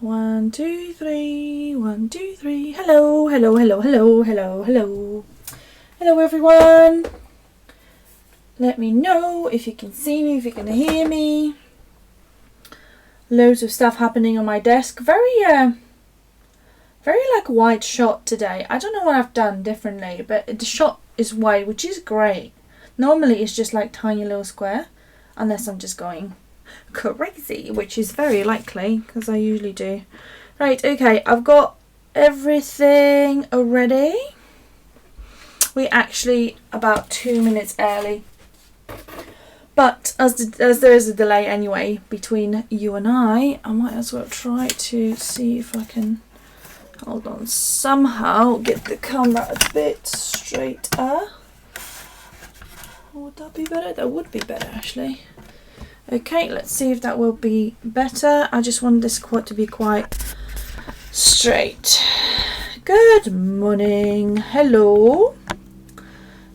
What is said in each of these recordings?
1, 2, 3, 1, 2, 3. Hello, hello, hello, hello, hello, hello. Hello everyone. Let me know if you can see me, if you can hear me. Loads of stuff happening on my desk. Very like wide shot today. I don't know what I've done differently, but the shot is wide, which is great. Normally it's just like tiny little square, unless I'm just going crazy, which is very likely because I usually do. Right, okay, I've got everything already. We're actually about 2 minutes early, but as there is a delay anyway between you and I might as well try to see if I can, hold on, somehow get the camera a bit straighter. Would that be better? That would be better actually. Okay, let's see if that will be better. I just want this quad to be quite straight. Good morning. Hello.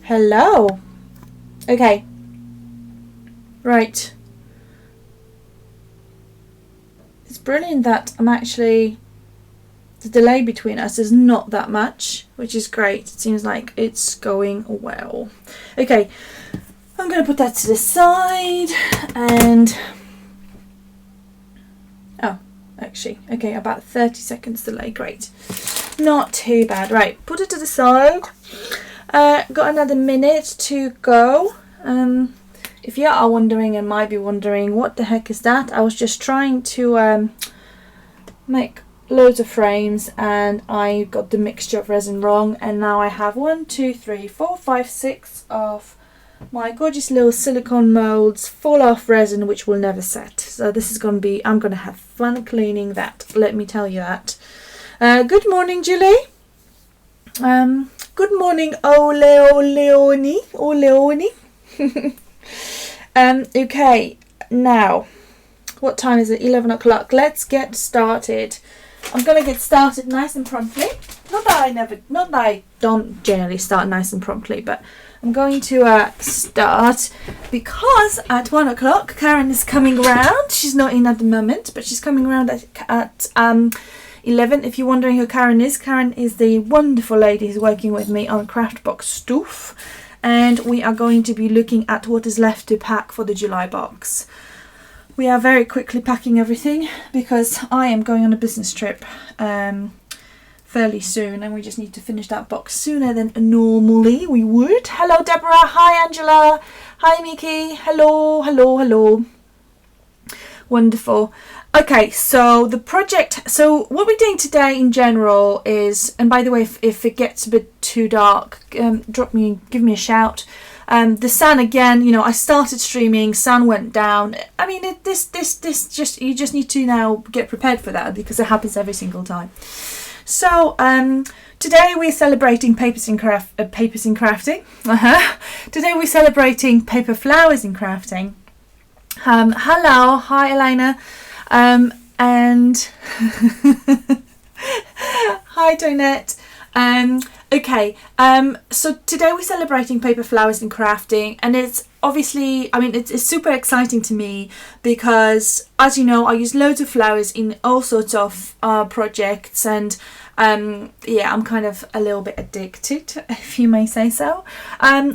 Hello. Okay. Right. It's brilliant that the delay between us is not that much, which is great. It seems like it's going well. Okay. I'm going to put that to the side and, oh, actually, okay, about 30 seconds delay, great. Not too bad. Right, put it to the side. Got another minute to go. If you are wondering and might be wondering, what the heck is that? I was just trying to make loads of frames and I got the mixture of resin wrong, and now I have 1, 2, 3, 4, 5, 6 of my gorgeous little silicone molds full of resin which will never set. So this is going to be, I'm going to have fun cleaning that, let me tell you that. Good morning, Julie. Good morning, Leonie. Okay, now what time is it? 11 o'clock. Let's get started. I'm going to get started nice and promptly. Not that I don't generally start nice and promptly, but I'm going to start because at 1 o'clock Karen is coming around. She's not in at the moment, but she's coming around at 11. If you're wondering who Karen is the wonderful lady who's working with me on Craftbox stuff, and we are going to be looking at what is left to pack for the July box. We are very quickly packing everything because I am going on a business trip fairly soon, and we just need to finish that box sooner than normally we would. Hello Deborah, hi Angela, hi Miki, hello. Wonderful. Okay, so the project, so what we're doing today in general is, and by the way, if it gets a bit too dark, give me a shout. The sun again, you know, I started streaming, sun went down. I mean, you just need to now get prepared for that because it happens every single time. So today we're celebrating papers in crafting. Today we're celebrating paper flowers in crafting. Hello, hi Elena, and hi Donette. Okay, so today we're celebrating paper flowers in crafting, and it's obviously, I mean, it's super exciting to me because, as you know, I use loads of flowers in all sorts of projects, and yeah, I'm kind of a little bit addicted, if you may say so.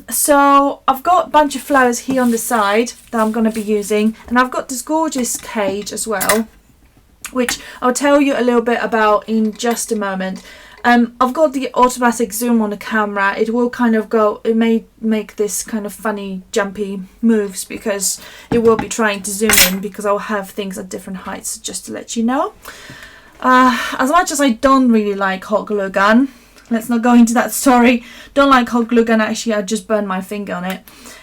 So I've got a bunch of flowers here on the side that I'm going to be using, and I've got this gorgeous cage as well, which I'll tell you a little bit about in just a moment. I've got the automatic zoom on the camera. It will kind of go, it may make this kind of funny jumpy moves because it will be trying to zoom in because I'll have things at different heights, just to let you know. As much as I don't really like hot glue gun, let's not go into that story. Don't like hot glue gun, actually I just burned my finger on it.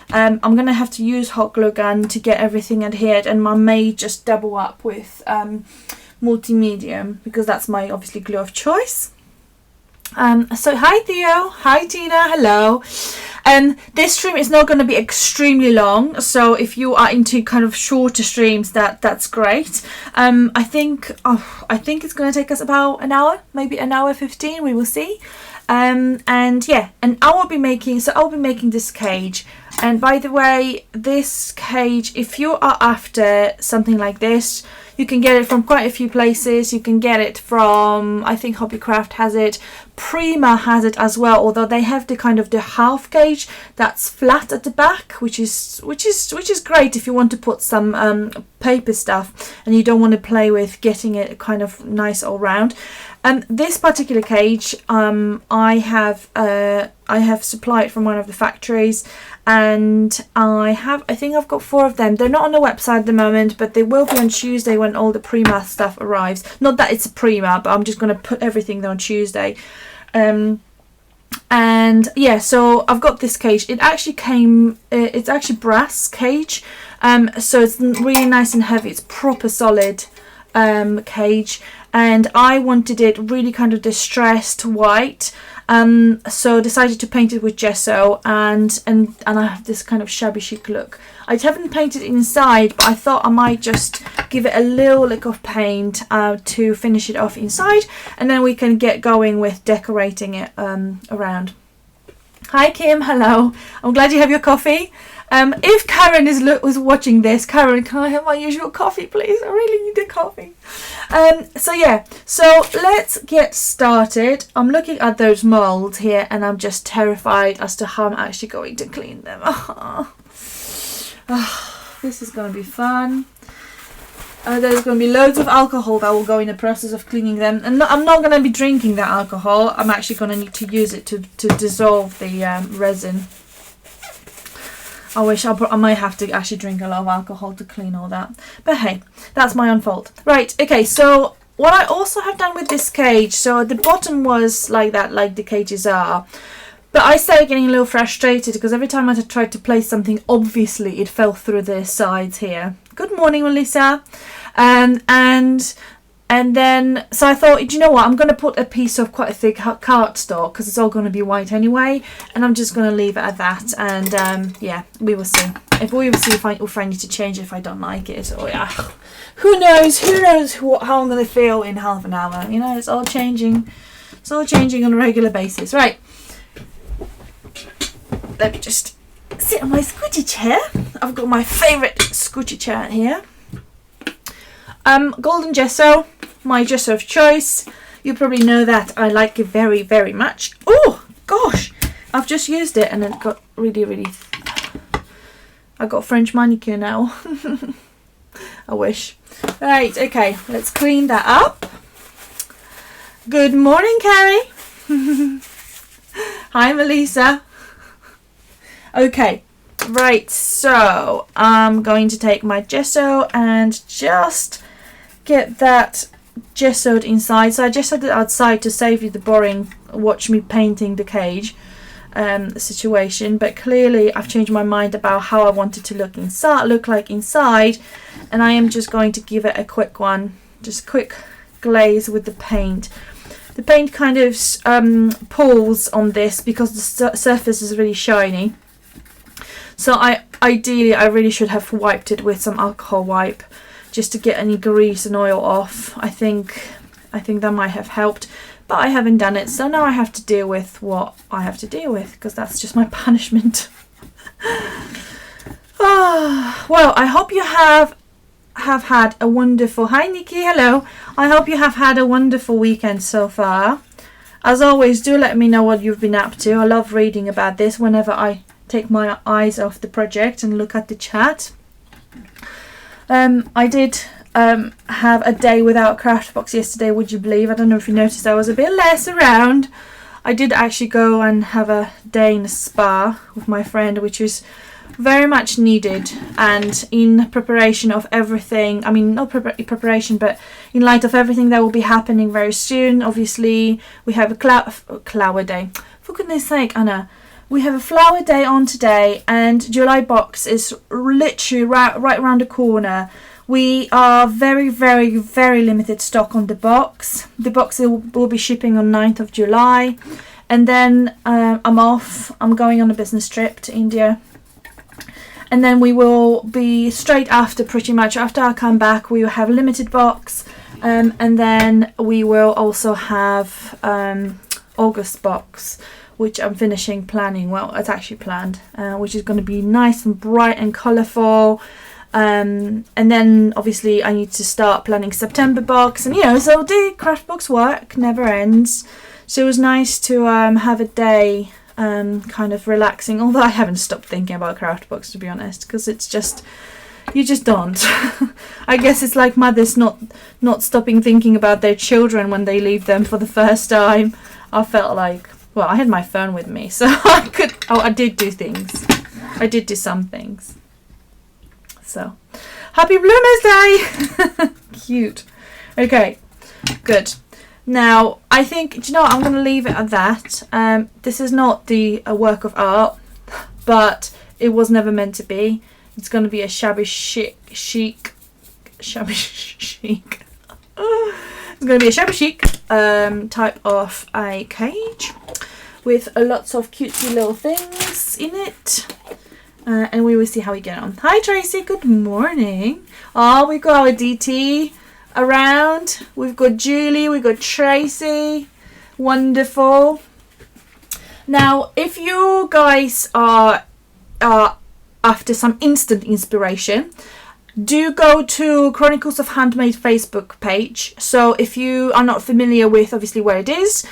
I'm going to have to use hot glue gun to get everything adhered, and I may just double up with multi-medium because that's my obviously glue of choice. So hi Theo, hi Tina, hello. This stream is not going to be extremely long, so if you are into kind of shorter streams, that's great. I think it's going to take us about an hour, maybe an hour 15, we will see. And yeah, and I'll be making this cage And by the way, this cage, if you are after something like this, you can get it from quite a few places. You can get it from, I think Hobbycraft has it, Prima has it as well, although they have the kind of the half cage that's flat at the back, which is great if you want to put some paper stuff and you don't want to play with getting it kind of nice all round. This particular cage I have supplied from one of the factories, and I think I've got 4 of them. They're not on the website at the moment, but they will be on Tuesday when all the Prima stuff arrives. Not that it's a Prima, but I'm just going to put everything there on Tuesday. And yeah, so I've got this cage. It actually came, it's actually brass cage, so it's really nice and heavy. It's proper solid cage, and I wanted it really kind of distressed white, so decided to paint it with gesso, and I have this kind of shabby chic look. I haven't painted inside, but I thought I might just give it a little lick of paint to finish it off inside, and then we can get going with decorating it around. Hi Kim, hello. I'm glad you have your coffee. If Karen was watching this, Karen, can I have my usual coffee, please? I really need a coffee. So yeah, so let's get started. I'm looking at those molds here, and I'm just terrified as to how I'm actually going to clean them. This is going to be fun. There's going to be loads of alcohol that will go in the process of cleaning them, and I'm not going to be drinking that alcohol. I'm actually going to need to use it to dissolve the resin. I wish I might have to actually drink a lot of alcohol to clean all that, but hey, that's my own fault. Right, okay, so what I also have done with this cage, so the bottom was like that, like the cages are, but I started getting a little frustrated because every time I tried to place something, obviously it fell through the sides here. Good morning, Melissa. And then, so I thought, do you know what, I'm going to put a piece of quite a thick cardstock because it's all going to be white anyway, and I'm just going to leave it at that, and yeah, we will see. If I need to change it if I don't like it, or yeah, who knows how I'm going to feel in half an hour, you know, it's all changing on a regular basis. Right, let me just sit on my squishy chair. I've got my favourite squishy chair here. Golden gesso, my gesso of choice. You probably know that I like it very, very much. Oh gosh, I've just used it and it got really I got French manicure now. I wish. Right, okay, let's clean that up. Good morning, Carrie. Hi, Melissa. Okay, right, so I'm going to take my gesso and just get that gessoed inside. So I gessoed it outside to save you the boring watch me painting the cage situation, but clearly I've changed my mind about how I want it to look like inside, and I am just going to give it a quick one, just quick glaze with the paint. The paint kind of pulls on this because the surface is really shiny, so ideally I really should have wiped it with some alcohol wipe just to get any grease and oil off. I think that might have helped, but I haven't done it, so now I have to deal with what I have to deal with because that's just my punishment. Well, I hope you have had a wonderful, hi Nikki, hello. I hope you have had a wonderful weekend so far. As always, do let me know what you've been up to. I love reading about this whenever I take my eyes off the project and look at the chat. I did have a day without Craftbox yesterday, would you believe? I don't know if you noticed I was a bit less around. I did actually go and have a day in a spa with my friend, which was very much needed, and in preparation of everything, I mean not preparation, but in light of everything that will be happening very soon. Obviously we have a flower day, for goodness sake, Anna. We have a flower day on today, and July box is literally right around the corner. We are very, very, very limited stock on the box. The box will be shipping on 9th of July. And then I'm off. I'm going on a business trip to India. And then we will be straight after, pretty much, after I come back, we will have a limited box. And then we will also have August box, which I'm finishing planning. Well, it's actually planned, which is going to be nice and bright and colourful. And then obviously I need to start planning September box, and so the craft box work never ends. So it was nice to have a day kind of relaxing, although I haven't stopped thinking about craft box, to be honest, because it's just, you just don't. I guess it's like mothers not stopping thinking about their children when they leave them for the first time. I felt like, well, I had my phone with me, so I did do things. I did do some things. So, happy Bloomers Day! Cute. Okay, good. Now, I think, I'm going to leave it at that. This is not a work of art, but it was never meant to be. It's going to be a shabby chic. It's going to be a shabby chic type of a cage with lots of cutesy little things in it. And we will see how we get on. Hi Tracy, good morning. Oh, we've got our DT around. We've got Julie, we've got Tracy. Wonderful. Now, if you guys are after some instant inspiration, do go to Chronicles of Handmade Facebook page. So if you are not familiar with obviously where it is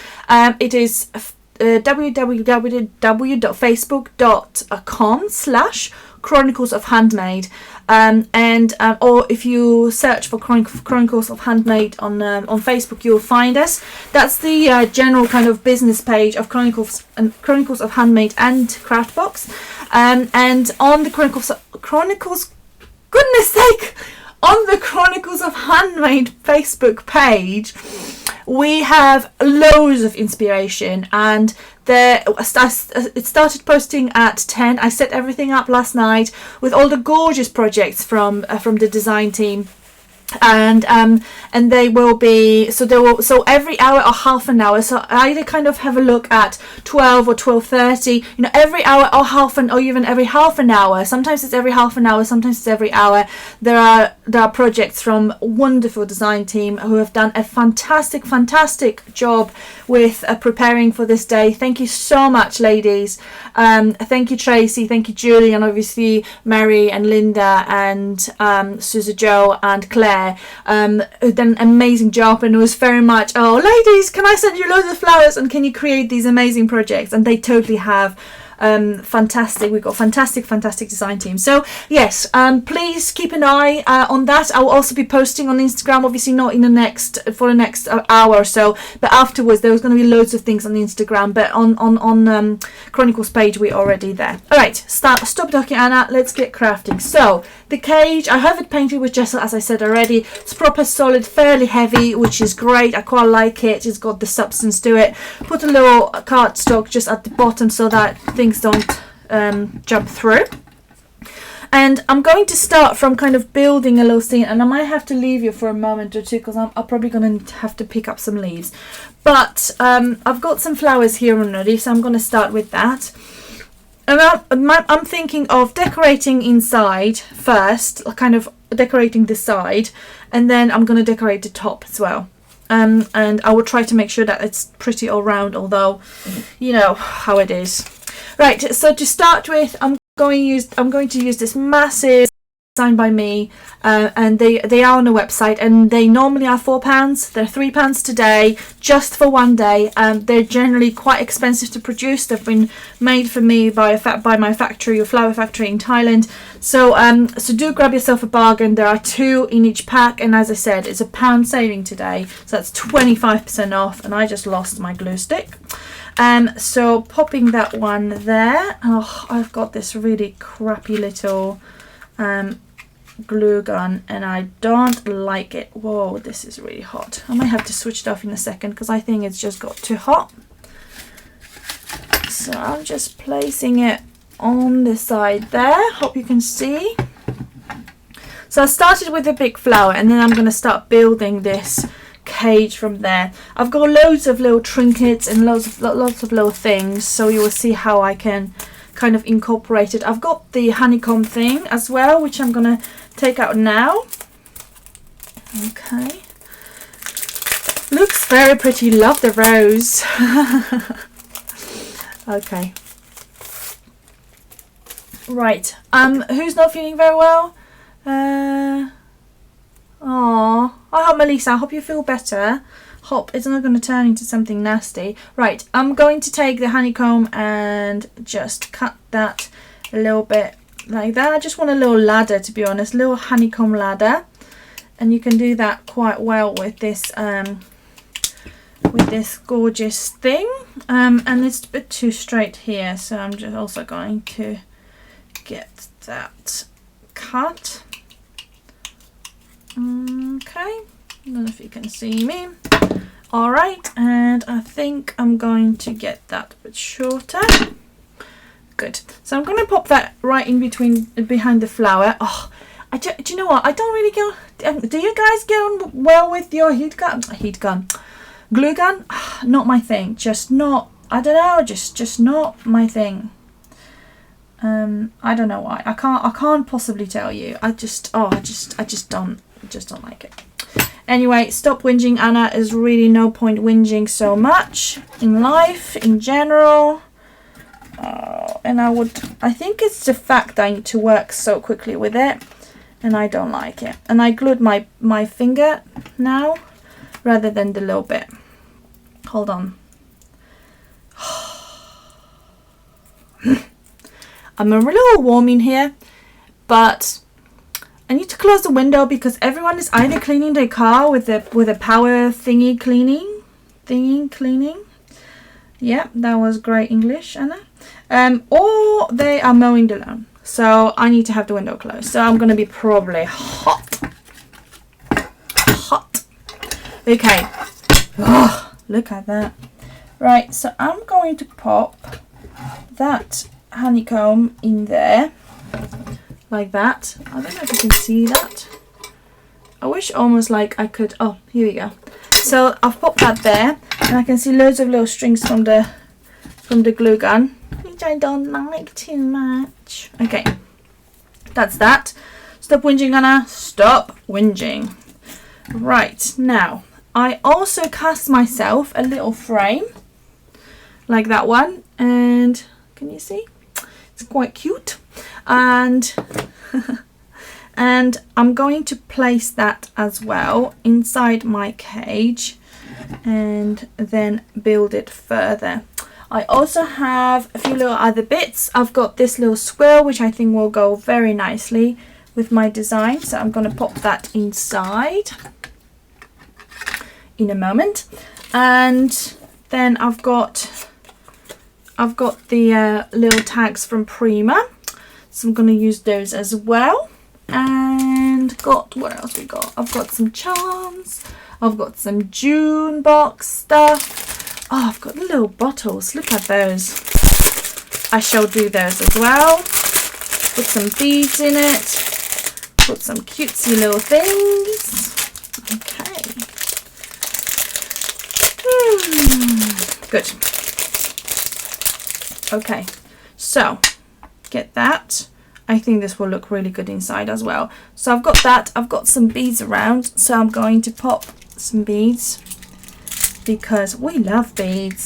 www.facebook.com/Chronicles of Handmade, or if you search for Chronicles of Handmade on Facebook, you'll find us. That's the general kind of business page of Chronicles of Handmade and Craftbox, and on the Chronicles, goodness sake, on the Chronicles of Handmade Facebook page, we have loads of inspiration, and it started posting at 10. I set everything up last night with all the gorgeous projects from the design team. And they will be, so every hour or half an hour, so I either kind of have a look at 12 or 12:30, every hour or even every half an hour. Sometimes it's every half an hour, sometimes it's every hour. There are projects from wonderful design team who have done a fantastic job with preparing for this day. Thank you so much, ladies. Thank you, Tracy, thank you, Julie, and obviously Mary and Linda and Susie Jo and Claire. Who done an amazing job, and it was very much, oh ladies, can I send you loads of flowers and can you create these amazing projects? And they totally have. Fantastic. We've got fantastic design team. So yes, please keep an eye on that. I will also be posting on Instagram, obviously not for the next hour or so, but afterwards there's going to be loads of things on Instagram, but on Chronicles page we're already there. All right, stop talking, Anna, let's get crafting. So the cage, I have it painted with gesso, as I said already. It's proper solid, fairly heavy, which is great. I quite like it. It's got the substance to it. Put a little cardstock just at the bottom so that things don't jump through. And I'm going to start from kind of building a little scene, and I might have to leave you for a moment or two because I'm probably going to have to pick up some leaves. But I've got some flowers here already, so I'm going to start with that. And I'm thinking of decorating inside first, kind of decorating the side, and then I'm going to decorate the top as well. And I will try to make sure that it's pretty all round, although you know how it is. Right, so to start with, I'm going to use this massive designed by me, and they are on the website, and they normally are £4. They're £3 today, just for one day. They're generally quite expensive to produce. They've been made for me by my factory, a flower factory in Thailand. So do grab yourself a bargain. There are 2 in each pack, and as I said, it's £1 saving today, so that's 25% off. And I just lost my glue stick. So popping that one there. Oh, I've got this really crappy little glue gun, and I don't like it. Whoa, this is really hot. I might have to switch it off in a second because I think it's just got too hot. So I'm just placing it on the side there. Hope you can see. So I started with a big flower, and then I'm going to start building this cage from there. I've got loads of little trinkets and lots of little things, so you will see how I can kind of incorporate it. I've got the honeycomb thing as well, which I'm gonna take out now. Okay, looks very pretty. Love the rose. Okay. Right. Who's not feeling very well? I hope, Melissa, I hope you feel better. Hope it's not going to turn into something nasty. Right, I'm going to take the honeycomb and just cut that a little bit like that. I just want a little ladder, to be honest, little honeycomb ladder, and you can do that quite well with this gorgeous thing. And it's a bit too straight here, so I'm just also going to get that cut. Okay, I don't know if you can see me. All right, and I think I'm going to get that a bit shorter. Good. So I'm going to pop that right in between, behind the flower. Oh, do you know what? I don't really get. Do you guys get on well with your glue gun? Not my thing. Just not. I don't know. Just not my thing. I don't know why. I can't possibly tell you. I just don't like it. Anyway, stop whinging, Anna. There's really no point whinging so much in life in general. And I think it's the fact I need to work so quickly with it, and I don't like it. And I glued my finger now rather than the little bit. Hold on. I'm a little warm in here, but I need to close the window because everyone is either cleaning their car with a power thingy cleaning. Yeah, that was great English, Anna. Or they are mowing the lawn. So I need to have the window closed. So I'm going to be probably hot. Okay. Oh, look at that. Right, so I'm going to pop that honeycomb in there. Like that. I don't know if you can see that. I wish almost like I could. Oh, here we go. So I've popped that there, and I can see loads of little strings from the glue gun, which I don't like too much. Okay, that's that. Stop whinging, Anna. Stop whinging. Right, now I also cast myself a little frame like that one, and can you see? It's quite cute. And and I'm going to place that as well inside my cage and then build it further. I also have a few little other bits. I've got this little squirrel, which I think will go very nicely with my design, so I'm going to pop that inside in a moment. And then I've got the little tags from Prima, so I'm going to use those as well. And what else we got? I've got some charms. I've got some June box stuff. Oh, I've got the little bottles. Look at those. I shall do those as well. Put some beads in it. Put some cutesy little things. Okay. Good. Okay. So, get that. I think this will look really good inside as well. So I've got that. I've got some beads around, so I'm going to pop some beads because we love beads.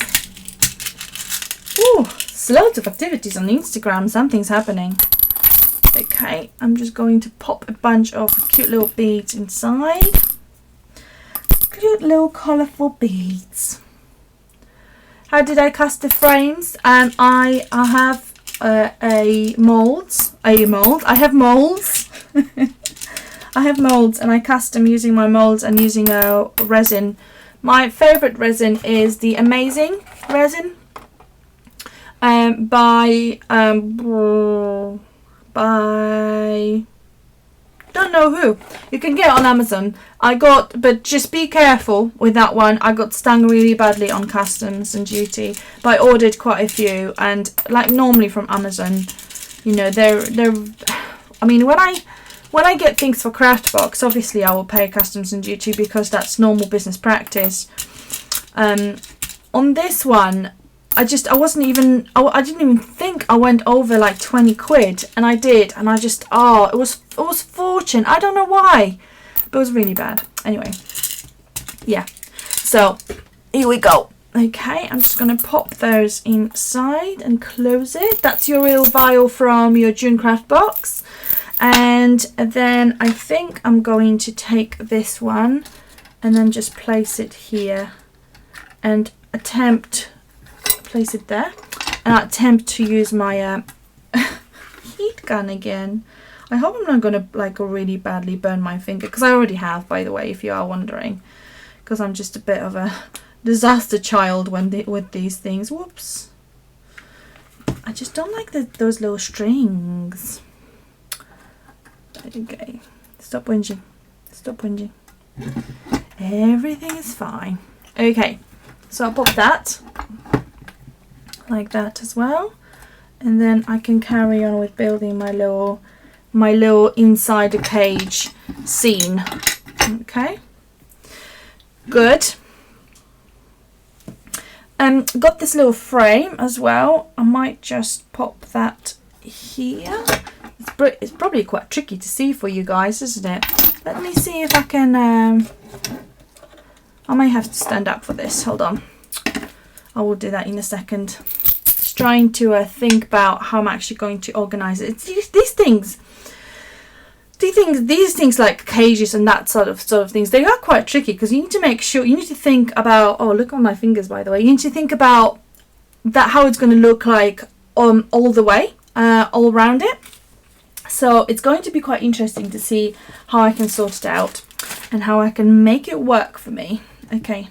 Ooh, loads of activities on Instagram. Something's happening. Okay, I'm just going to pop a bunch of cute little beads inside. Cute little colourful beads. How did I cast the frames? I have I have molds. I have molds, and I cast them using my molds and using a resin. My favorite resin is the Amazing resin by don't know who. You can get it on Amazon. But just be careful with that one. I got stung really badly on customs and duty, but I ordered quite a few, and like normally from Amazon, you know, they're I mean, when I get things for Craftbox, obviously I will pay customs and duty because that's normal business practice. On this one, I didn't even think I went over like 20 quid, and I did, and it was fortune. I don't know why, but it was really bad. Anyway, yeah, so here we go. Okay, I'm just going to pop those inside and close it. That's your real vial from your June craft box. And then I think I'm going to take this one and then just place it here and place it there, and attempt to use my heat gun again. I hope I'm not going to like really badly burn my finger, because I already have, by the way, if you are wondering, because I'm just a bit of a disaster child with these things. Whoops. I just don't like those little strings. Okay, stop whinging. Stop whinging. Everything is fine. Okay, so I'll pop that like that as well, and then I can carry on with building my little inside the cage scene. Okay, good. Got this little frame as well. I might just pop that here. It's probably quite tricky to see for you guys, isn't it? Let me see if I can. I may have to stand up for this. Hold on. I will do that in a second. Just trying to think about how I'm actually going to organize it. It's these things. These things like cages and that sort of things, they are quite tricky, because you need to make sure, you need to think about, oh, look at my fingers, by the way. You need to think about that, how it's going to look like all the way, all around it. So it's going to be quite interesting to see how I can sort it out and how I can make it work for me. Okay,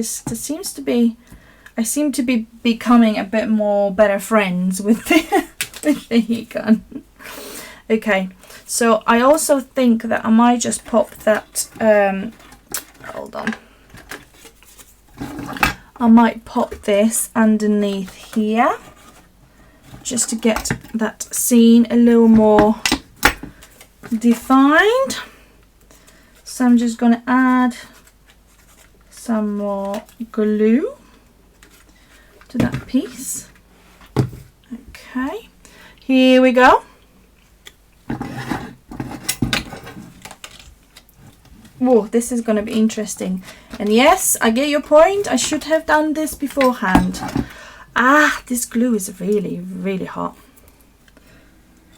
seems to be, I seem to be becoming a bit more better friends with the heat gun. Okay, so I also think that I might just pop that, hold on. I might pop this underneath here, just to get that scene a little more defined. So I'm just going to add some more glue to that piece. Okay, here we go. Whoa, this is going to be interesting. And yes, I get your point. I should have done this beforehand. Ah, this glue is really, really hot.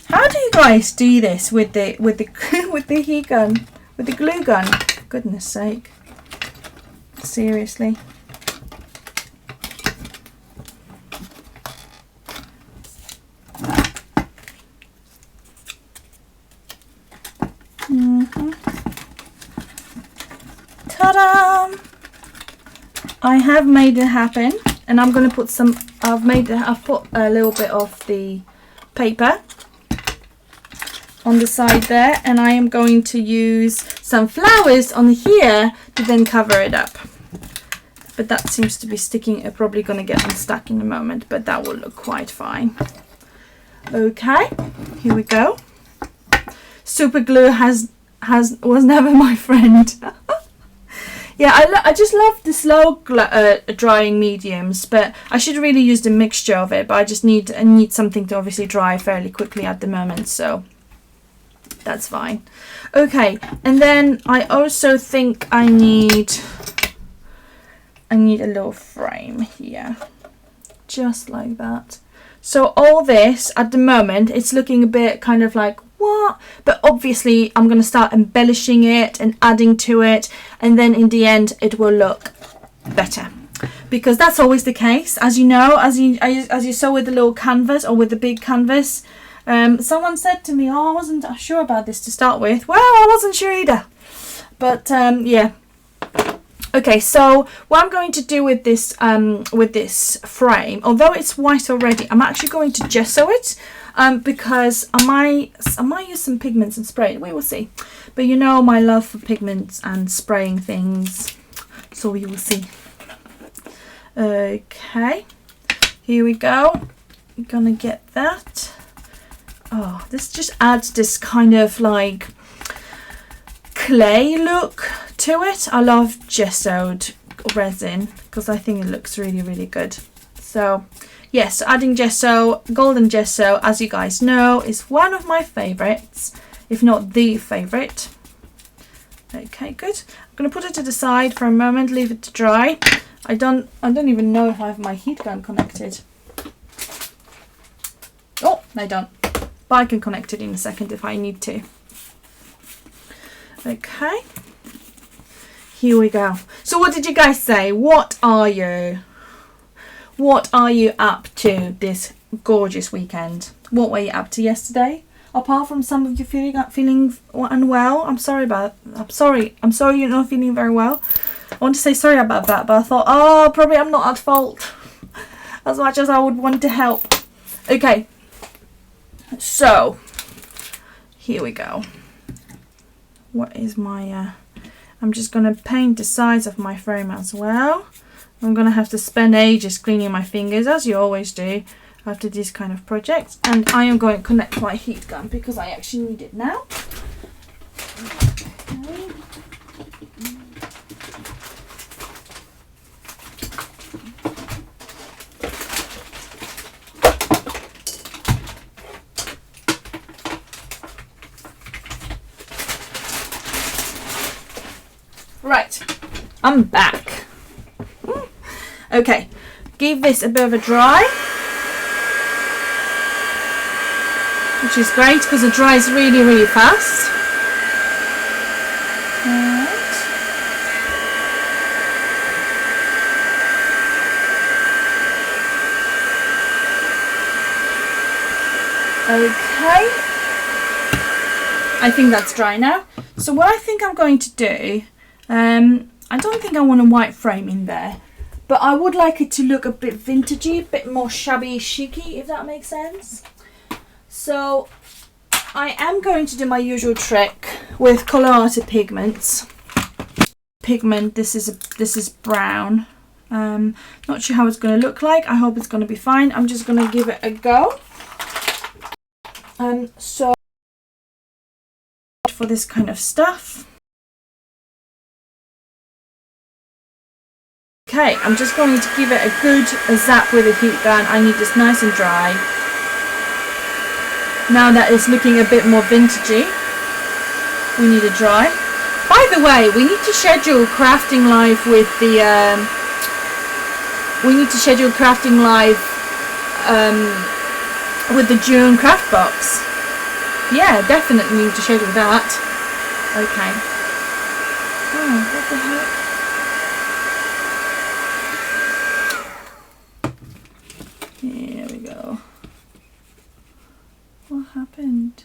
How do you guys do this with the with the heat gun, with the glue gun? For goodness sake. Seriously. Ta-da! I have made it happen, and I'm going to put some. I've put a little bit of the paper on the side there, and I am going to use some flowers on here to then cover it up. But that seems to be sticking. I'm probably going to get unstuck in a moment, but that will look quite fine. Okay, here we go. Super glue was never my friend. Yeah, I just love the slow drying mediums, but I should really use the mixture of it. But I need something to obviously dry fairly quickly at the moment, so that's fine. Okay, and then I also think I need a little frame here, just like that. So all this at the moment, it's looking a bit kind of like, what? But obviously I'm going to start embellishing it and adding to it, and then in the end it will look better, because that's always the case, as you know, as you saw with the little canvas or with the big canvas. Someone said to me, oh, I wasn't sure about this to start with. Well, I wasn't sure either, but yeah. Okay, so what I'm going to do with this frame, although it's white already, I'm actually going to gesso it, because I might use some pigments and spray it. We will see. But you know my love for pigments and spraying things, so we will see. Okay, here we go. I'm gonna get that. Oh, this just adds this kind of like clay look to it. I love gessoed resin because I think it looks really, really good. So yes, adding gesso, golden gesso, as you guys know, is one of my favorites, if not the favorite. Okay, good. I'm going to put it to the side for a moment, leave it to dry. I don't even know if I have my heat gun connected. Oh, I don't. But I can connect it in a second if I need to. Okay. Here we go. So what did you guys say? What are you up to this gorgeous weekend? What were you up to yesterday? Apart from some of you feeling unwell. I'm sorry you're not feeling very well. I want to say sorry about that, but I thought, oh, probably I'm not at fault as much as I would want to help. Okay, so here we go. What is my I'm just going to paint the sides of my frame as well. I'm going to have to spend ages cleaning my fingers, as you always do after these kind of projects. And I am going to connect my heat gun because I actually need it now. Okay. Right, I'm back. Okay, give this a bit of a dry, which is great because it dries really, really fast. Right. Okay, I think that's dry now. So what I think I'm going to do, I don't think I want a white frame in there, but I would like it to look a bit vintagey, a bit more shabby chicy, if that makes sense. So I am going to do my usual trick with Colorado pigments. This is brown. Not sure how it's going to look like. I hope it's going to be fine. I'm just going to give it a go. So for this kind of stuff. Okay, I'm just going to give it a good zap with a heat gun. I need this nice and dry. Now that it's looking a bit more vintagey, we need a dry. By the way, we need to schedule crafting live with the with the June craft box. Yeah, definitely need to schedule that. Okay. Oh, what the heck? Here we go. What happened?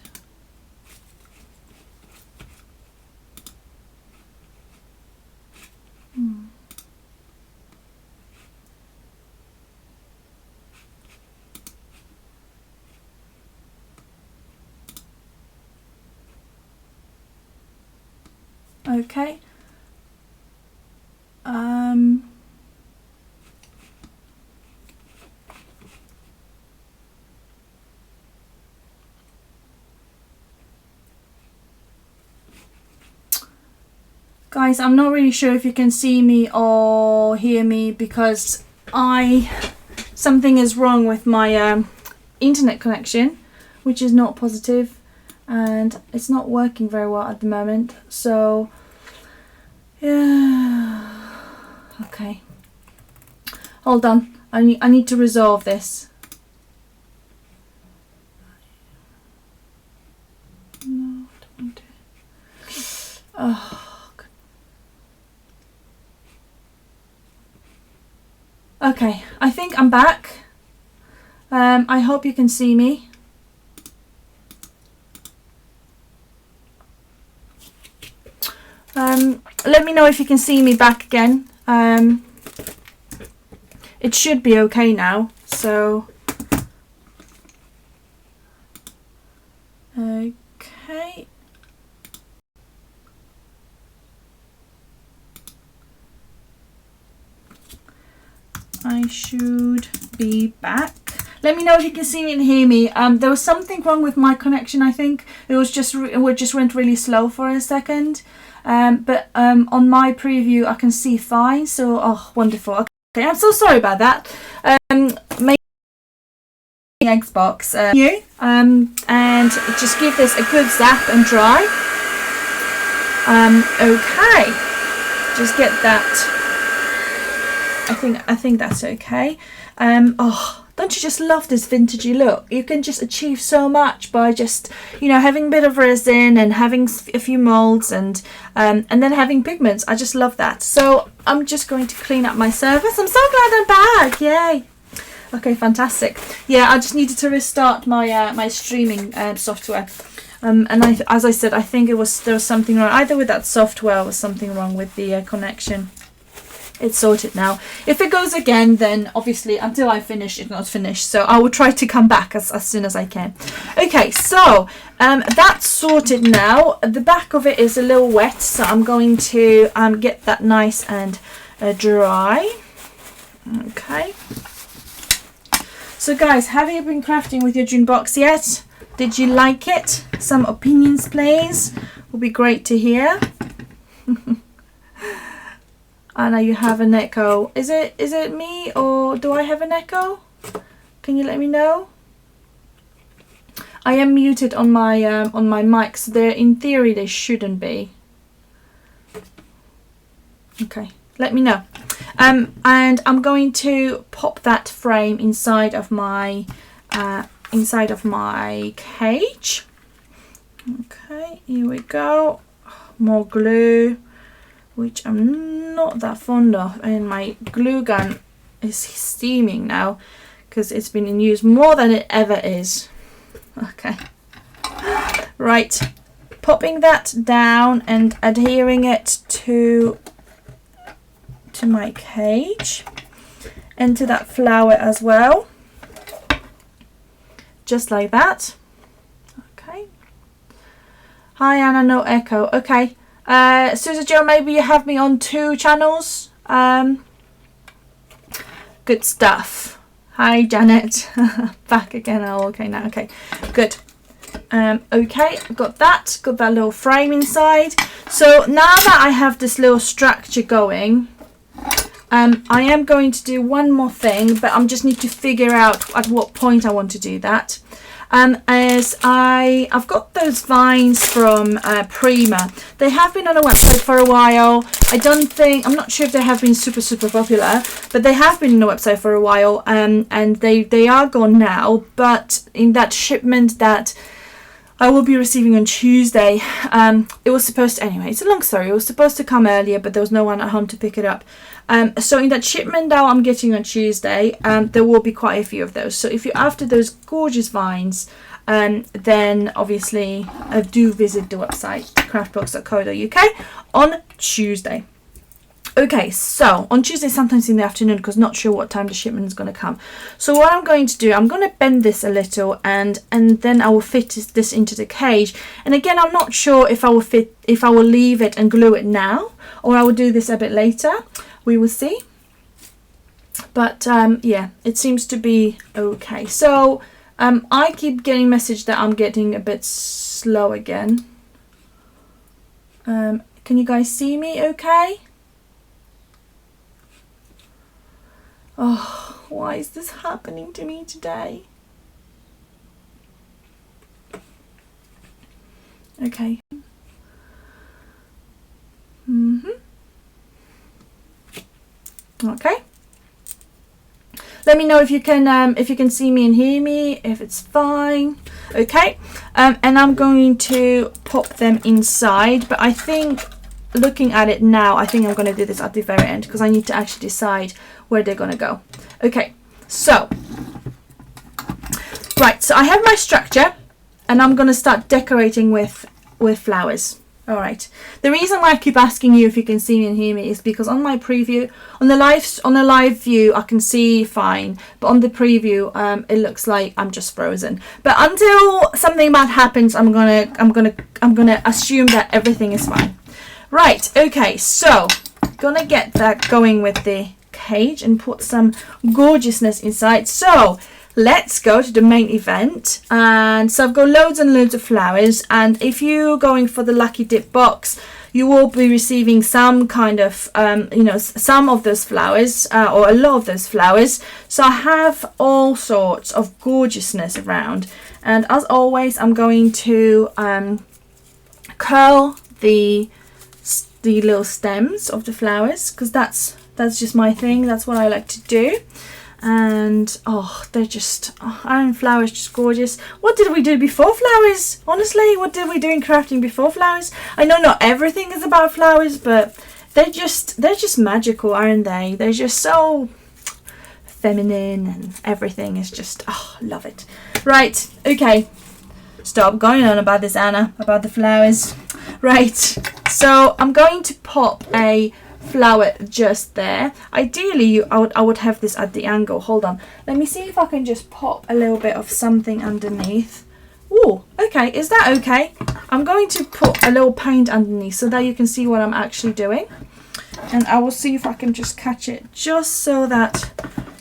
Okay. Guys, I'm not really sure if you can see me or hear me because something is wrong with my internet connection, which is not positive, and it's not working very well at the moment. So yeah, okay, hold on. I need to resolve this. No, I don't want to. Oh. Okay, I think I'm back. I hope you can see me. Let me know if you can see me back again. It should be okay now. So, okay. I should be back. Let me know if you can see me and hear me. There was something wrong with my connection. I think it just went really slow for a second. But on my preview, I can see fine. So, oh, wonderful. Okay, I'm so sorry about that. Maybe Xbox and just give this a good zap and dry. Okay, just get that I think that's okay. Oh, don't you just love this vintagey look? You can just achieve so much by just, you know, having a bit of resin and having a few molds and then having pigments. I just love that. So I'm just going to clean up my surface. I'm so glad I'm back. Yay. Okay, fantastic. Yeah, I just needed to restart my my streaming software. And as I said, I think there was something wrong either with that software or something wrong with the connection. It's sorted now. If it goes again, then obviously until I finish, it's not finished. So I will try to come back as soon as I can. Okay, so that's sorted now. The back of it is a little wet, so I'm going to get that nice and dry. Okay. So guys, have you been crafting with your June box yet? Did you like it? Some opinions, please. Would be great to hear. Anna, you have an echo. Is it me or do I have an echo? Can you let me know? I am muted on my mic, so there in theory they shouldn't be. Okay, let me know. And I'm going to pop that frame inside of my cage. Okay, here we go. More glue, which I'm not that fond of, and my glue gun is steaming now because it's been in use more than it ever is. Okay, right, popping that down and adhering it to my cage and to that flower as well, just like that. Okay. Hi Anna, no echo. Okay. Susan Joe, maybe you have me on 2 channels. Good stuff. Hi Janet. Back again. Oh, okay now. Okay, good. Okay, got that little frame inside. So now that I have this little structure going, I am going to do one more thing, but I just need to figure out at what point I want to do that. As I've got those vines from Prima. They have been on a website for a while. I'm not sure if they have been super popular, but they have been on the website for a while, and they are gone now. But in that shipment that I will be receiving on Tuesday, it was supposed to, anyway, it's a long story. It was supposed to come earlier, but there was no one at home to pick it up. So in that shipment now I'm getting on Tuesday, there will be quite a few of those. So if you're after those gorgeous vines, then obviously do visit the website craftbox.co.uk on Tuesday. Okay, so on Tuesday, sometimes in the afternoon, because not sure what time the shipment is going to come. So what I'm going to do, I'm going to bend this a little, and then I will fit this into the cage. And again, I'm not sure if I will leave it and glue it now, or I will do this a bit later. We will see. But yeah, it seems to be okay. So I keep getting message that I'm getting a bit slow again. Can you guys see me okay? Oh, why is this happening to me today? Okay. Okay. Let me know if you can see me and hear me, if it's fine. Okay. And I'm going to pop them inside, but I think looking at it now, I think I'm going to do this at the very end because I need to actually decide where they're going to go. Okay, so right, so I have my structure and I'm going to start decorating with flowers. All right, the reason why I keep asking you if you can see me and hear me is because on my preview, on the live view I can see fine, but on the preview it looks like I'm just frozen. But until something bad happens, I'm gonna assume that everything is fine. Right, okay, so gonna get that going with the cage and put some gorgeousness inside. So let's go to the main event. And so I've got loads and loads of flowers, and if you're going for the lucky dip box, you will be receiving some kind of some of those flowers, or a lot of those flowers. So I have all sorts of gorgeousness around, and as always I'm going to curl the little stems of the flowers, because that's That's just my thing. That's what I like to do. And oh, they're just, iron flowers, just gorgeous. What did we do before flowers? Honestly, what did we do in crafting before flowers? I know not everything is about flowers, but they're just magical, aren't they? They're just so feminine, and everything is just, oh, love it. Right, okay, stop going on about this, Anna, about the flowers. Right, so I'm going to pop a flower just there. Ideally, I would have this at the angle. Hold on, let me see if I can just pop a little bit of something underneath. Oh, okay, is that okay? I'm going to put a little paint underneath so that you can see what I'm actually doing, and I will see if I can just catch it just so that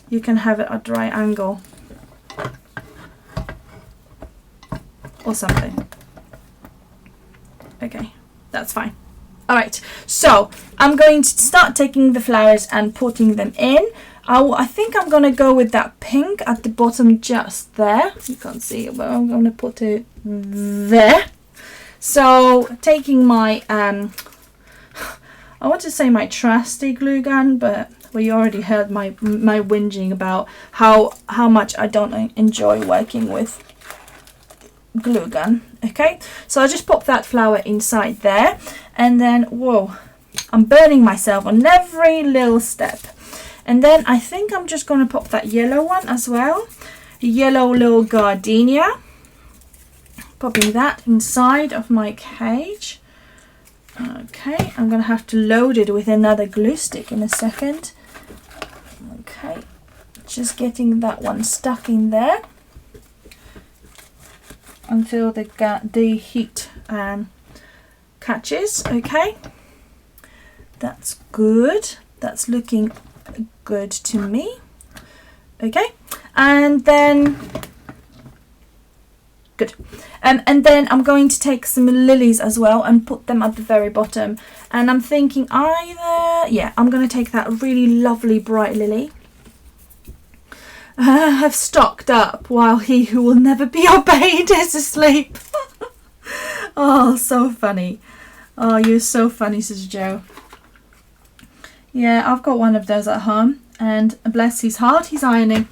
you can have it at the right angle or something. Okay, that's fine. All right, so I'm going to start taking the flowers and putting them in. I think I'm going to go with that pink at the bottom just there. You can't see it, but I'm going to put it there. So taking my, I want to say my trusty glue gun, but well, you already heard my whinging about how much I don't enjoy working with glue gun. Okay, so I'll just pop that flower inside there, and then whoa, I'm burning myself on every little step. And then I think I'm just going to pop that yellow one as well, yellow little gardenia, popping that inside of my cage. Okay, I'm going to have to load it with another glue stick in a second. Okay, just getting that one stuck in there until the heat catches. Okay, that's good. That's looking good to me. Okay, and then good. And then I'm going to take some lilies as well and put them at the very bottom. And I'm thinking either, yeah, I'm going to take that really lovely bright lily. I have stocked up while he who will never be obeyed is asleep. Oh, so funny. Oh, you're so funny, Sister Joe. Yeah, I've got one of those at home, and bless his heart, he's ironing.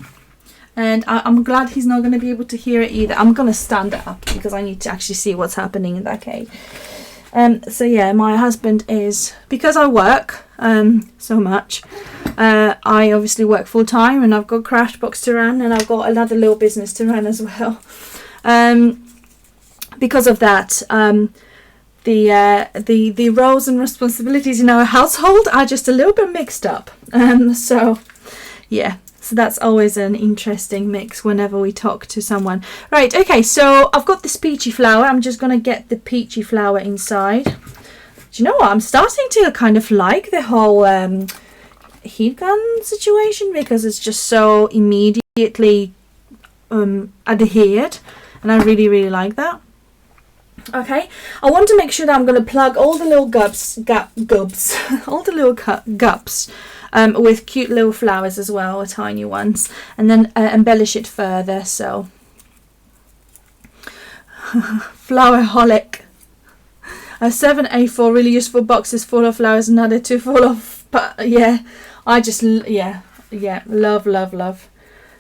And I'm glad he's not going to be able to hear it either. I'm going to stand it up because I need to actually see what's happening in that cave. So yeah, my husband is, because I work so much, I obviously work full time, and I've got Craft Box to run, and I've got another little business to run as well. Because of that, the roles and responsibilities in our household are just a little bit mixed up. So yeah, so that's always an interesting mix whenever we talk to someone. Right, okay, so I've got this peachy flower. I'm just gonna get the peachy flower inside. Do you know what? I'm starting to kind of like the whole heat gun situation, because it's just so immediately adhered, and I really like that. Okay, I want to make sure that I'm going to plug all the little all the little gups with cute little flowers as well, or tiny ones, and then embellish it further. So Flowerholic. 7 A4 really useful boxes full of flowers, another 2 full of, but yeah, I just love.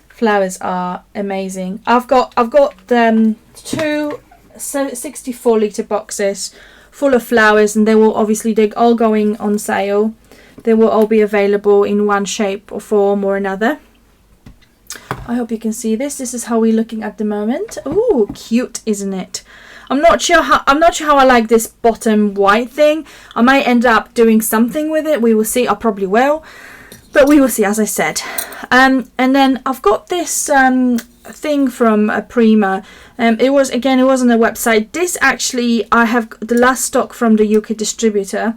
Flowers are amazing. I've got 2 64-litre boxes full of flowers, and they will obviously, they're all going on sale. They will all be available in one shape or form or another. I hope you can see this. This is how we're looking at the moment. Ooh, cute, isn't it? I'm not sure how I like this bottom white thing. I might end up doing something with it. We will see. I probably will, but we will see, as I said. And then I've got this thing from Prima. It was on a website. This actually, I have the last stock from the UK distributor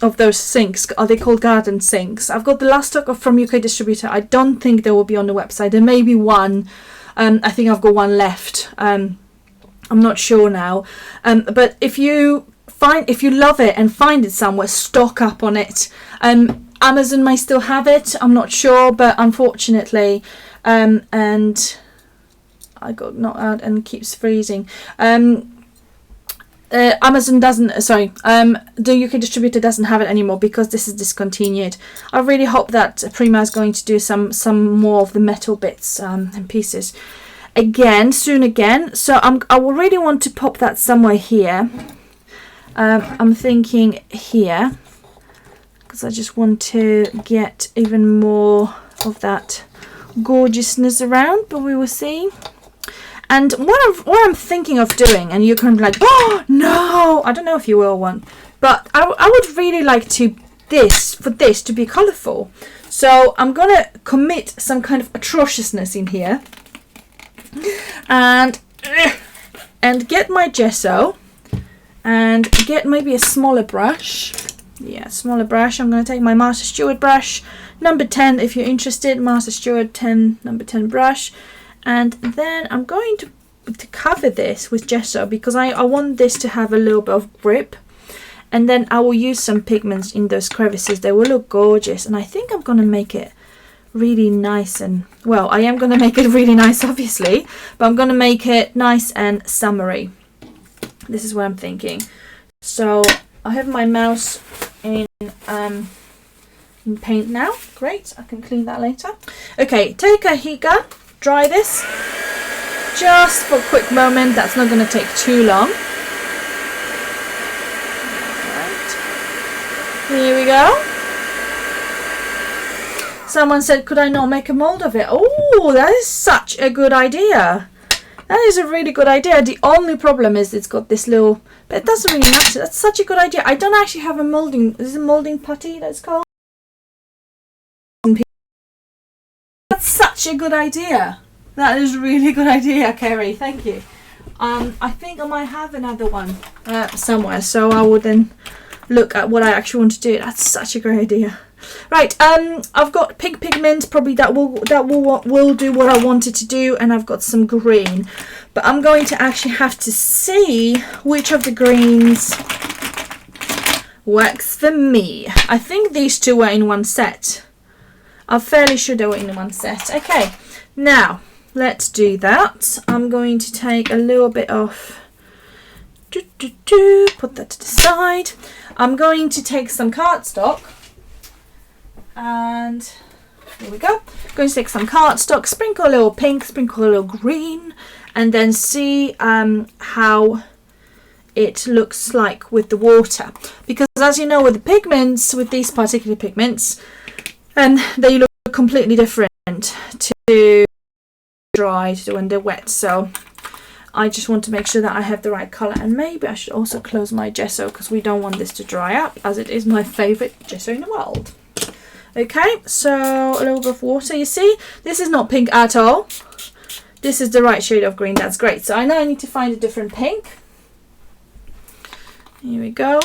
of those sinks. Are they called garden sinks? I've got the last stock from UK distributor. I don't think they will be on the website. There may be one. I think I've got one left. I'm not sure now. But if you love it and find it somewhere, stock up on it. Amazon may still have it. I'm not sure, but unfortunately, and I got knocked out and keeps freezing. Amazon doesn't, sorry, the UK distributor doesn't have it anymore because this is discontinued. I really hope that Prima is going to do some more of the metal bits and pieces again soon again. So I will really want to pop that somewhere here. I'm thinking here because I just want to get even more of that gorgeousness around, but we will see. And what I'm thinking of doing, and you're kind of like, oh no, I don't know if you will want, but I would really like for this to be colourful. So I'm gonna commit some kind of atrociousness in here, and get my gesso, and get maybe a smaller brush. Yeah, smaller brush. I'm gonna take my Master Stewart brush, number 10, if you're interested. Master Stewart 10, number 10 brush. And then I'm going to cover this with gesso because I want this to have a little bit of grip. And then I will use some pigments in those crevices. They will look gorgeous. And I think I'm going to make it really nice and, well, I am going to make it really nice, obviously. But I'm going to make it nice and summery. This is what I'm thinking. So I have my mouse in paint now. Great, I can clean that later. Okay, take a heat gun. Dry this just for a quick moment. That's not going to take too long. Right. Here we go. Someone said, could I not make a mold of it? Oh, that is such a good idea. That is a really good idea. The only problem is it's got this little, but it doesn't really matter. That's such a good idea. I don't actually have a molding. Is it a molding putty that's called? That's such a good idea. That is a really good idea, Kerry. Thank you. I think I might have another one somewhere, so I will then look at what I actually want to do. That's such a great idea. Right, I've got pink pigment. Probably that will do what I wanted to do, and I've got some green. But I'm going to actually have to see which of the greens works for me. I think these two were in one set. I'm fairly sure they were in one set. Okay, now let's do that. I'm going to take a little bit of, put that to the side. I'm going to take some cardstock, and here we go. I'm going to take some cardstock, sprinkle a little pink, sprinkle a little green, and then see how it looks like with the water. Because as you know, with the pigments, with these particular pigments, and they look completely different to dried when they're wet. So I just want to make sure that I have the right color, and maybe I should also close my gesso because we don't want this to dry up, as it is my favorite gesso in the world. Okay, so a little bit of water. You see, this is not pink at all. This is the right shade of green. That's great. So I know I need to find a different pink. Here we go.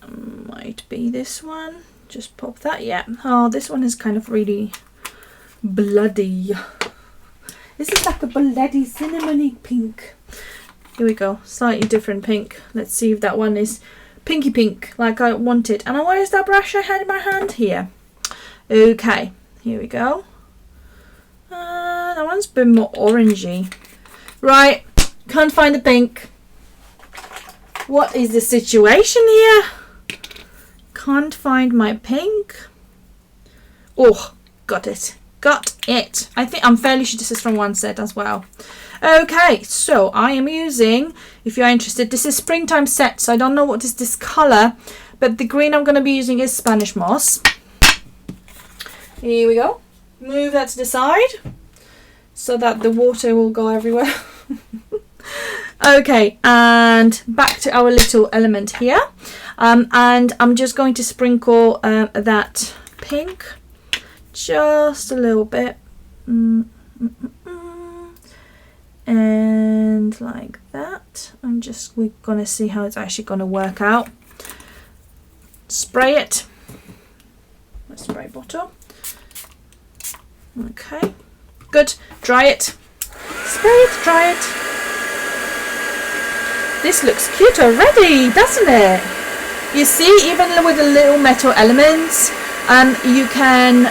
Might be this one. Just pop that. Yeah. Oh, this one is kind of really bloody. This is like a bloody cinnamony pink. Here we go. Slightly different pink. Let's see if that one is pinky pink like I wanted. And where is that brush I had in my hand? Here. Okay. Here we go. That one's a bit more orangey. Right. Can't find the pink. What is the situation here? Can't find my pink. Oh, got it. Got it. I think I'm fairly sure this is from one set as well. Okay, so I am using, if you're interested, this is springtime set, so I don't know what is this color, but the green I'm going to be using is Spanish moss. Here we go. Move that to the side so that the water will go everywhere. Okay, and back to our little element here. And I'm just going to sprinkle that pink just a little bit. And like that. We're going to see how it's actually going to work out. Spray it. My spray bottle. Okay, good. Dry it. Spray it, dry it. This looks cute already, doesn't it? You see, even with the little metal elements, you can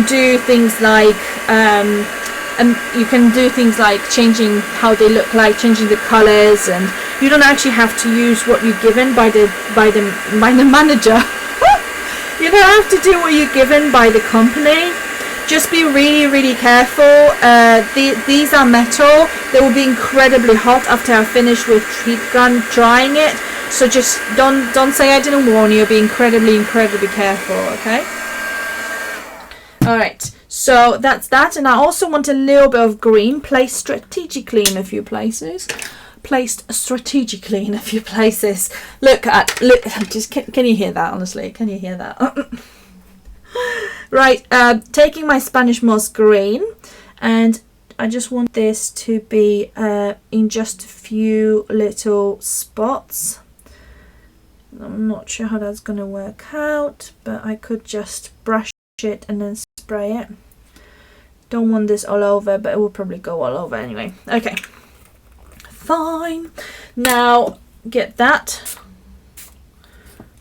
do things like and you can do things like changing how they look like, changing the colors, and you don't actually have to use what you're given by the manager. You don't have to do what you're given by the company. Just be really, really careful. These are metal. They will be incredibly hot after I finish with heat gun drying it. So just don't say I didn't warn you. Be incredibly, incredibly careful. Okay. All right. So that's that, and I also want a little bit of green placed strategically in a few places. Look, just can you hear that? Honestly, can you hear that? Right, taking my Spanish moss green, and I just want this to be in just a few little spots. I'm not sure how that's going to work out, but I could just brush it and then spray it. Don't want this all over, but it will probably go all over anyway. Okay, fine. Now get that.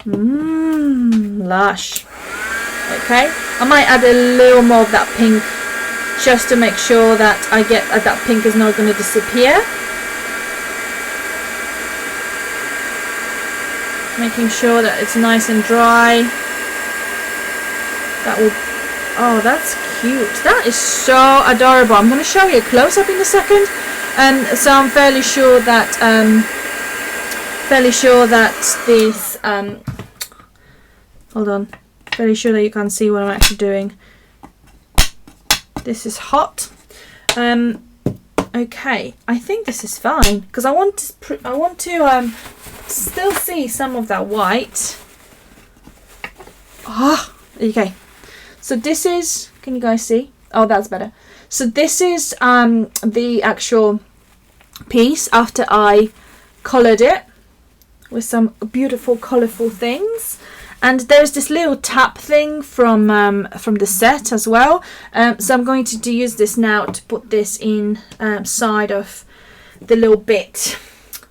Lush. Okay, I might add a little more of that pink just to make sure that I get that pink is not going to disappear. Making sure that it's nice and dry. That will, oh, that's cute. That is so adorable. I'm going to show you a close-up in a second. And so I'm fairly sure that this hold on. Very sure that you can see what I'm actually doing. This is hot. Okay, I think this is fine because I want to still see some of that white. Okay. So this is, can you guys see? Oh, that's better. So this is the actual piece after I coloured it with some beautiful colourful things. And there's this little tap thing from the set as well. So I'm going to use this now to put this in side of the little bit.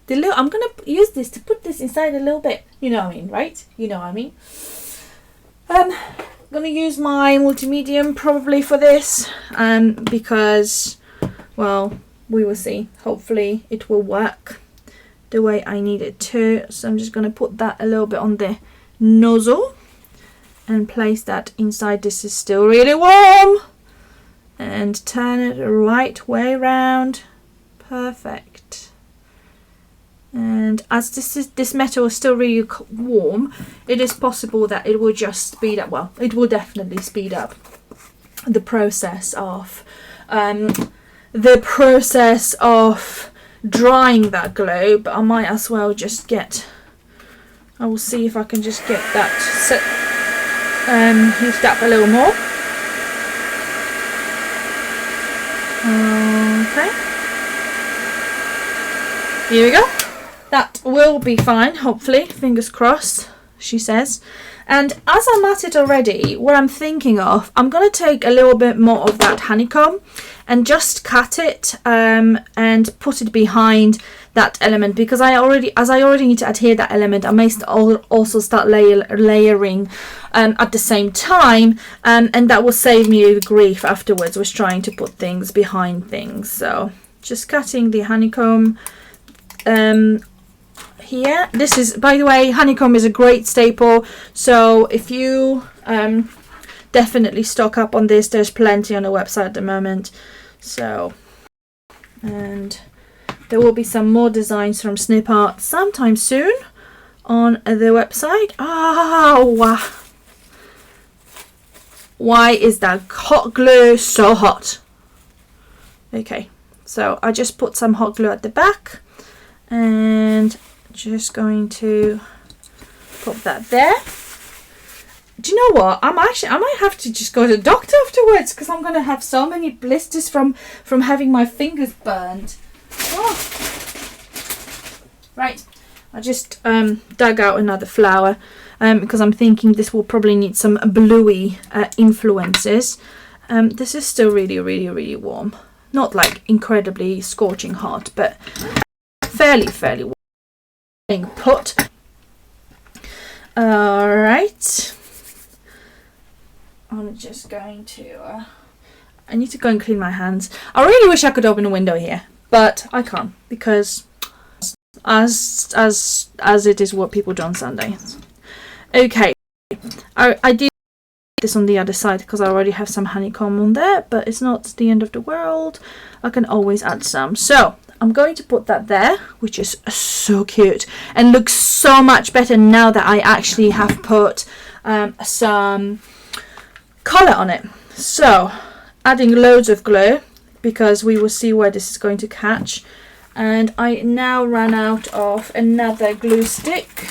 I'm going to use this to put this inside a little bit. You know what I mean, right? You know what I mean. I'm going to use my multi-medium probably for this. Because, well, we will see. Hopefully it will work the way I need it to. So I'm just going to put that a little bit on the nozzle and place that inside. This is still really warm, and turn it the right way around. Perfect. And as this metal is still really warm, it is possible that it will just speed up, well, it will definitely speed up the process of drying that glue. But I might as well just get, I will see if I can just get that heated up a little more. Okay. Here we go. That will be fine, hopefully. Fingers crossed, she says. And as I'm at it already, what I'm thinking of, I'm going to take a little bit more of that honeycomb and just cut it and put it behind that element, because I already need to adhere that element, I may also start layering at the same time, and that will save me grief afterwards with trying to put things behind things. So just cutting the honeycomb here. This is, by the way, honeycomb is a great staple, so if you definitely stock up on this, there's plenty on the website at the moment. So, and there will be some more designs from Snip Art sometime soon on the website. Wow. Why is that hot glue so hot? Okay, so I just put some hot glue at the back and just going to pop that there. Do you know what? I might have to just go to the doctor afterwards, because I'm going to have so many blisters from having my fingers burned. Oh. Right, I just dug out another flower because I'm thinking this will probably need some bluey influences. This is still really, really, really warm. Not like incredibly scorching hot, but fairly warm. Being put. All right. I'm just going to I need to go and clean my hands. I really wish I could open a window here, but I can't because as it is what people do on Sundays. Okay, I did this on the other side because I already have some honeycomb on there, but it's not the end of the world. I can always add some. So I'm going to put that there, which is so cute and looks so much better now that I actually have put some colour on it. So adding loads of glue because we will see where this is going to catch. And I now ran out of another glue stick.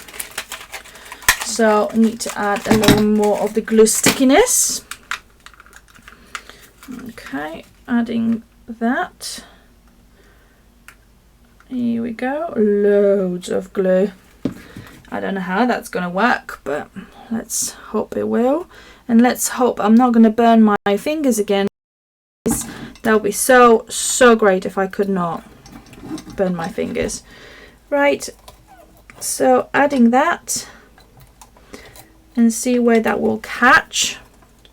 So I need to add a little more of the glue stickiness. Okay, adding that. Here we go, loads of glue. I don't know how that's going to work, but let's hope it will. And let's hope I'm not going to burn my fingers again. That would be so great if I could not burn my fingers. Right, so adding that. And see where that will catch.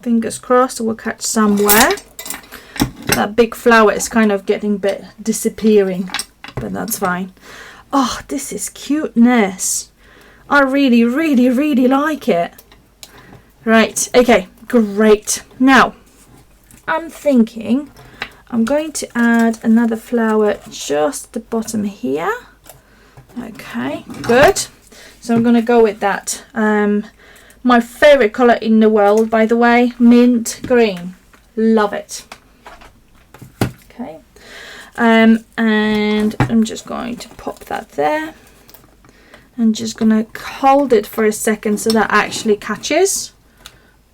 Fingers crossed it will catch somewhere. That big flower is kind of getting a bit disappearing, but that's fine. Oh, this is cuteness. I really like it. Right, okay, great. Now, I'm thinking I'm going to add another flower just at the bottom here. Okay, good. So I'm going to go with that. My favourite colour in the world, by the way, mint green. Love it. Okay. And I'm just going to pop that there. I'm just going to hold it for a second so that actually catches.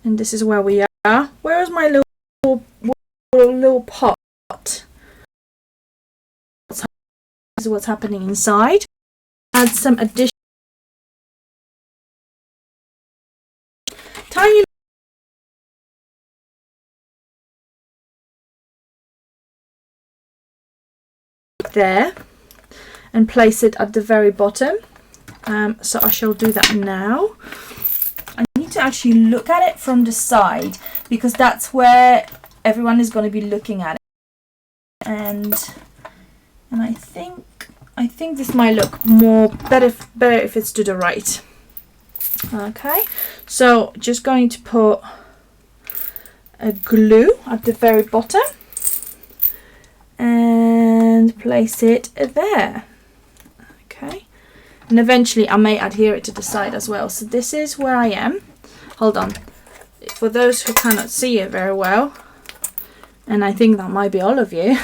And this is where we are. Where is my little pot? This is what's happening inside. Add some additional tiny there and place it at the very bottom. So I shall do that now. I need to actually look at it from the side because that's where everyone is going to be looking at it. And I think this might look better if it's to the right. Okay, so just going to put a glue at the very bottom and place it there. Okay, and eventually I may adhere it to the side as well. So this is where I am. Hold on, for those who cannot see it very well, and I think that might be all of you,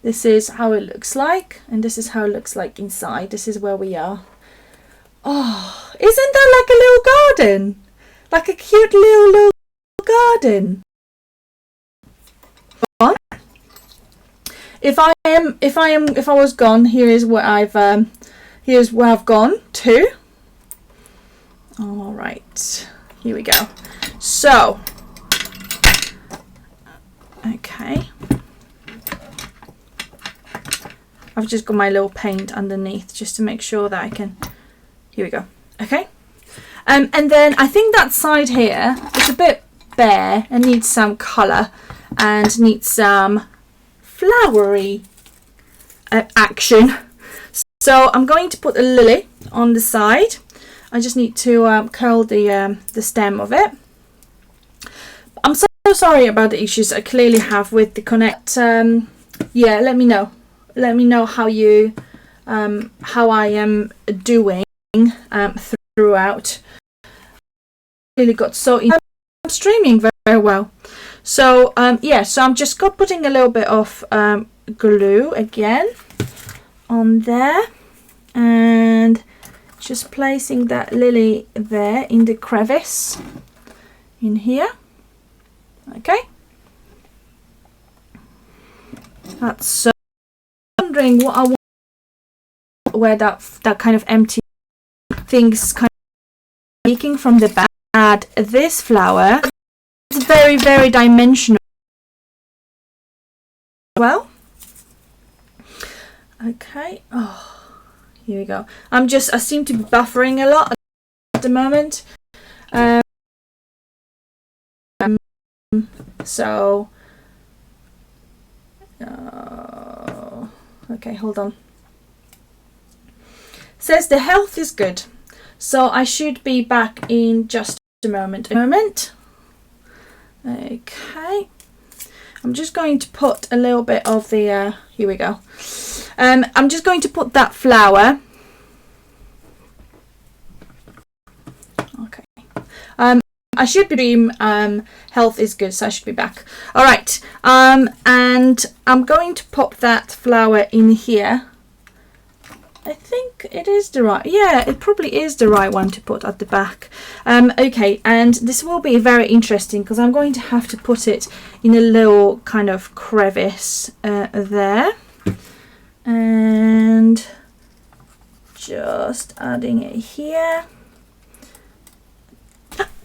this is how it looks like, and this is how it looks like inside. This is where we are. Oh, isn't that like a little garden? Like a cute little garden. If I was gone, here's where I've gone to. All right, here we go. So, okay, I've just got my little paint underneath just to make sure that I can. Here we go. Okay, and then I think that side here is a bit bare and needs some colour and needs some flowery action. So I'm going to put a lily on the side. I just need to curl the stem of it. I'm so sorry about the issues I clearly have with the connect. Yeah, let me know. Let me know how I am doing throughout. Really got so I'm streaming very, very well. So yeah, so I'm just putting a little bit of glue again on there and just placing that lily there in the crevice in here. Okay, that's so. Wondering what I want, where that kind of empty things kind of leaking from the back. Add this flower. It's very, very dimensional. Well, okay. Oh, here we go. I seem to be buffering a lot at the moment. So Okay, hold on. Says the health is good, so I should be back in just a moment. Okay, I'm just going to put a little bit of the here we go. I'm just going to put that flower. Okay. I should be doing health is good, so I should be back. All right. And I'm going to pop that flower in here. I think it is the right, yeah, it probably is the right one to put at the back. Okay, and this will be very interesting because I'm going to have to put it in a little kind of crevice there. And just adding it here.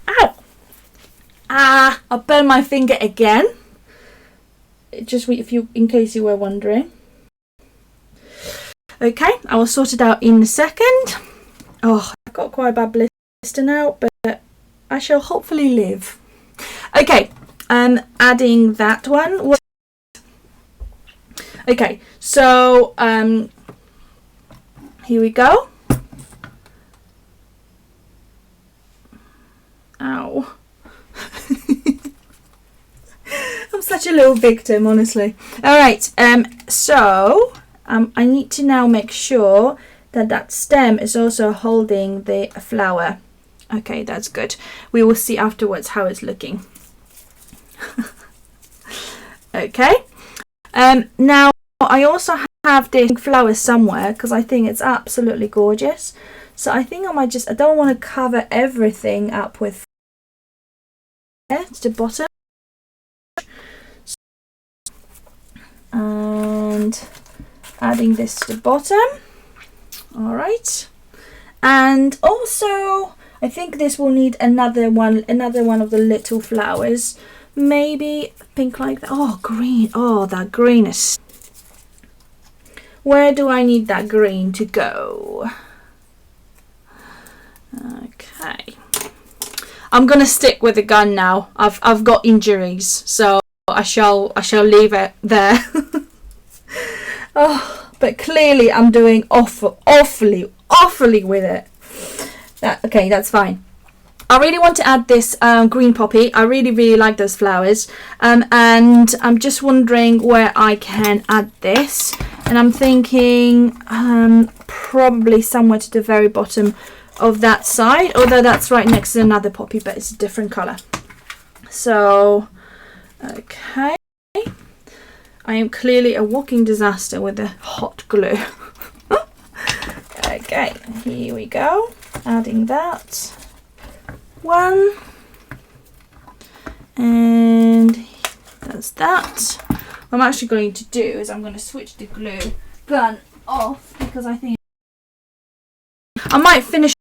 Ow! Ah, I burned my finger again. Just in case you were wondering. Okay, I will sort it out in a second. Oh, I've got quite a bad blister now, but I shall hopefully live. Okay, adding that one. Okay, so here we go. Ow. I'm such a little victim, honestly. All right, so I need to now make sure that that stem is also holding the flower. Okay, that's good. We will see afterwards how it's looking. Okay. Now I also have this flower somewhere because I think it's absolutely gorgeous. So I think I don't want to cover everything up with to the bottom. And adding this to the bottom. All right. And also I think this will need another one of the little flowers. Maybe pink like that. Oh, green. Oh, that green is... Where do I need that green to go? Okay. I'm gonna stick with the gun now. I've got injuries, so I shall leave it there. Oh, but clearly I'm doing awfully with it. Okay, that's fine. I really want to add this green poppy. I really like those flowers. And I'm just wondering where I can add this. And I'm thinking probably somewhere to the very bottom of that side. Although that's right next to another poppy, but it's a different colour. So, okay. I am clearly a walking disaster with the hot glue. Okay, here we go. Adding that one. And that's that. What I'm actually going to do is I'm going to switch the glue gun off because I think I might finish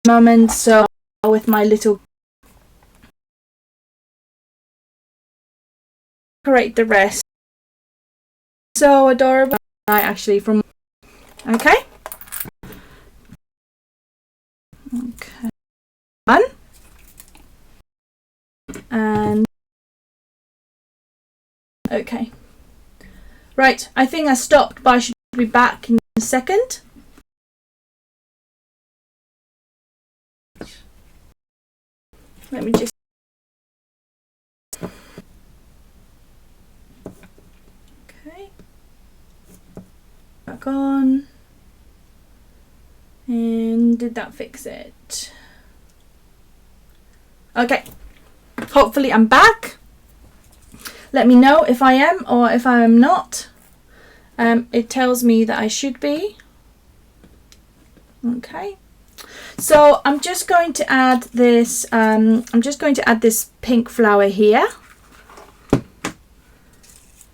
in a moment, so with my little decorate the rest. So adorable. I actually from okay. Okay. One. And okay. Right, I think I stopped, but I should be back in a second. Let me just okay. Back on. And did that fix it? Okay. Hopefully I'm back. Let me know if I am or if I am not. It tells me that I should be. Okay. So I'm just going to add this. I'm just going to add this pink flower here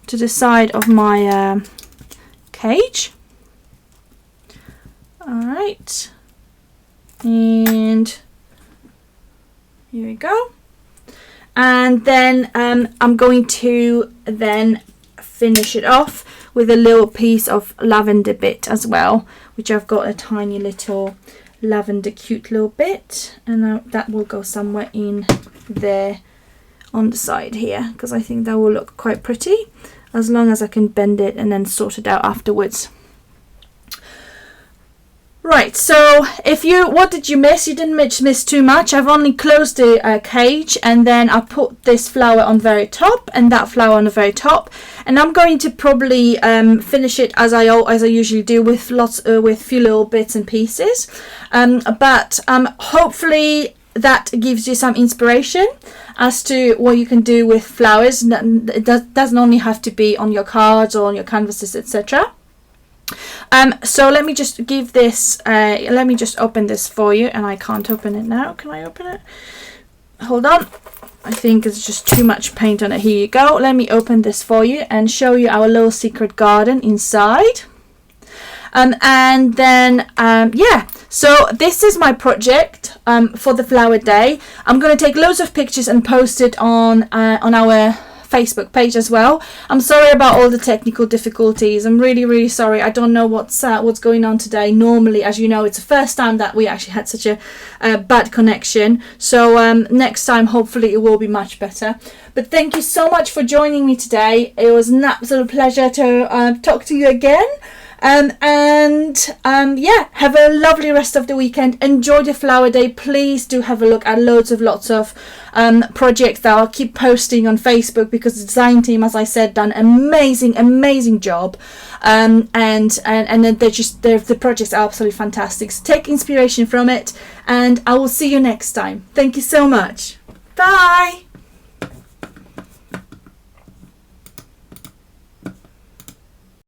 to the side of my cage. All right. And here we go. And then I'm going to then finish it off with a little piece of lavender bit as well, which I've got a tiny little lavender cute little bit, and that will go somewhere in there on the side here because I think that will look quite pretty. as long as I can bend it and then sort it out afterwards. Right, so what did you miss? You didn't miss too much. I've only closed the cage, and then I put this flower on the very top and that flower on the very top, and I'm going to probably finish it as I usually do, with with few little bits and pieces, but hopefully that gives you some inspiration as to what you can do with flowers. It doesn't only have to be on your cards or on your canvases, etc. So let me just give this, let me just open this for you, and I can't open it now. Can I open it? Hold on. I think it's just too much paint on it. Here you go. Let me open this for you and show you our little secret garden inside. And then, yeah, so this is my project for the flower day. I'm going to take loads of pictures and post it on our Facebook page as well. I'm sorry about all the technical difficulties. I'm really sorry. I don't know what's going on today. Normally, as you know, it's the first time that we actually had such a bad connection. So next time, hopefully, it will be much better. But thank you so much for joining me today. It was an absolute pleasure to talk to you again. Yeah, have a lovely rest of the weekend. Enjoy the flower day. Please do have a look at lots of projects that I'll keep posting on Facebook, because the design team, as I said, done amazing job. And then the projects are absolutely fantastic. So take inspiration from it, and I will see you next time. Thank you so much. Bye.